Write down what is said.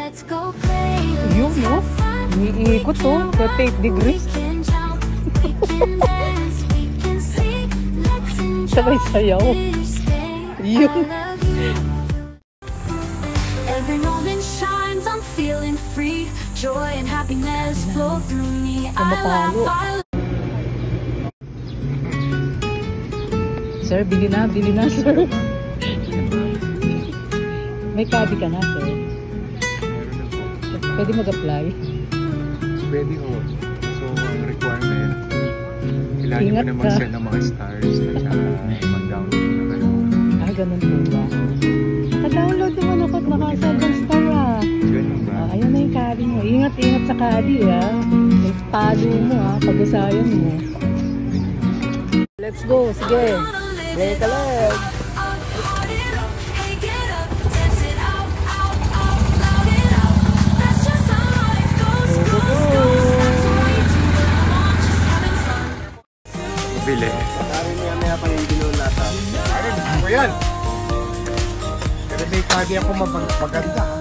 Yun, no? Iikot to. 38 degrees. Sabay sayaw. Yun. Every moment shines, I'm feeling free. Joy and happiness flow through me. Sir, bili na, sir. May copy ka na, sir. Pwede mag-apply? Pwede ho. So, ang requirement, kailangan mo na mag-set ng mga stars at saka mag-download na gano'n. Ah, ganun po ba? Naka-download naman ako at naka-7 star ah. Ganun ba? Ayan na yung kadi mo. Ingat sa kadi ah. May palo mo ah, pag-usayan mo. Let's go, sige. Break a leg. Bili. Sabi niya may pa yung binulata. Ano yan? Pero may kagi ako maganda.